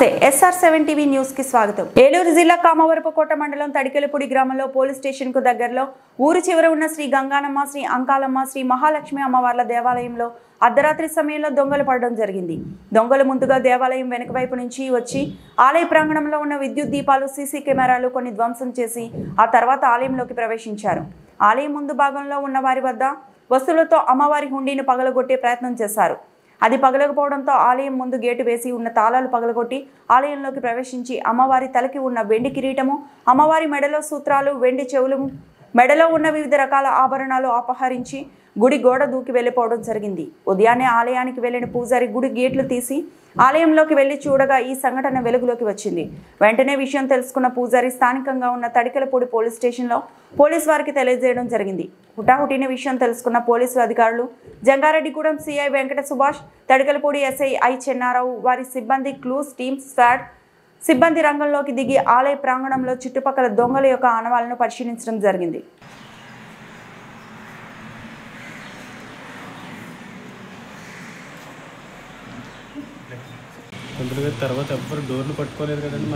నమస్తే SR7 TV news కి స్వాగతం. ఏలూరు జిల్లా కామవరపుకోట మండలం తడికెలపూడి గ్రామంలో పోలీస్ స్టేషన్ కు దగ్గరలో ఊరు చివర ఉన్న శ్రీ గంగానమ్మ, శ్రీ అంకాలమ్మ, శ్రీ మహాలక్ష్మి అమ్మవార్ల దేవాలయంలో అర్ధరాత్రి సమయంలో దొంగలు పడడం జరిగింది. దొంగలు ముందుగా దేవాలయం వెనుక వైపు నుంచి వచ్చి ఆలయ ప్రాంగణంలో ఉన్న విద్యుత్ దీపాలు, సీసీ కెమెరాలు కొన్ని ధ్వంసం చేసి ఆ తర్వాత ఆలయంలోకి ప్రవేశించారు. ఆలయం ముందు భాగంలో ఉన్న వారి వద్ద వస్తువులతో అమ్మవారి హుండీని పగలగొట్టే ప్రయత్నం చేశారు. అది పగలకపోవడంతో ఆలయం ముందు గేటు వేసి ఉన్న తాళాలు పగలగొట్టి ఆలయంలోకి ప్రవేశించి అమ్మవారి తలకి ఉన్న వెండి కిరీటము, అమ్మవారి మెడలో సూత్రాలు, వెండి చెవులు, మెడలో ఉన్న వివిధ రకాల ఆభరణాలు అపహరించి గుడి గోడ దూకి వెళ్ళిపోవడం జరిగింది. ఉదయాన్నే ఆలయానికి వెళ్లిన పూజారి గుడి గేట్లు తీసి ఆలయంలోకి వెళ్లి చూడగా ఈ సంఘటన వెలుగులోకి వచ్చింది. వెంటనే విషయం తెలుసుకున్న పూజారి స్థానికంగా ఉన్న తడికెలపూడి పోలీస్ స్టేషన్లో పోలీసు వారికి తెలియజేయడం జరిగింది. హుటాహుటిన విషయం తెలుసుకున్న పోలీసు అధికారులు Jangareddygudem CI Venkata Subhash, Tadikelapudi SI I Chennarao, వారి సిబ్బంది క్లూస్ టీమ్ స్క్వాడ్ సిబ్బంది రంగంలోకి దిగి ఆలయ ప్రాంగణంలో చుట్టుపక్కల దొంగల యొక్క ఆనవాళ్లను పరిశీలించడం జరిగింది. తర్వాత ఎవ్వరు డోర్లు పట్టుకోలేదు కదండి.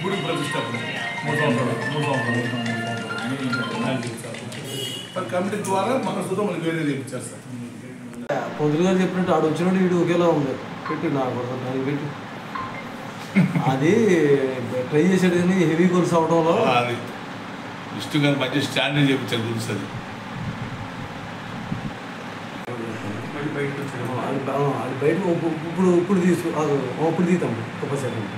గుడి ప్రతిష్టాపన కమిటీ ద్వారా మన సుతం మనకి వేరే చేయించారు సార్. పొద్దులు గారు చెప్పినట్టు ఆడు వచ్చినట్టు వీడు ఒకేలా ఉంది. పెట్టి నాకు పెట్టి అది ట్రై చేసాడు కానీ హెవీ కోర్స్ అవడంలో అది విష్ణు గారు మంచి స్టాండర్డ్ చేయించారు గురించి. అది బయట ఇప్పుడు ఇప్పుడు తీద్దాం ఒక సెకండ్.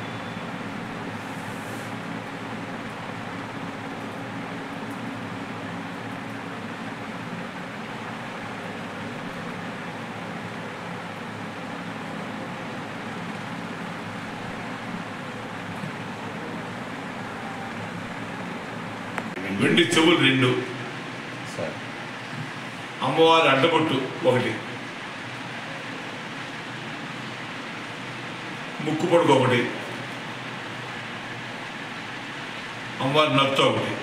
వెండి చెవులు 2, అమ్మవారి అడ్డబొట్టు 1, ముక్కు పొడుగు 1, అమ్మవారి నత్త 1.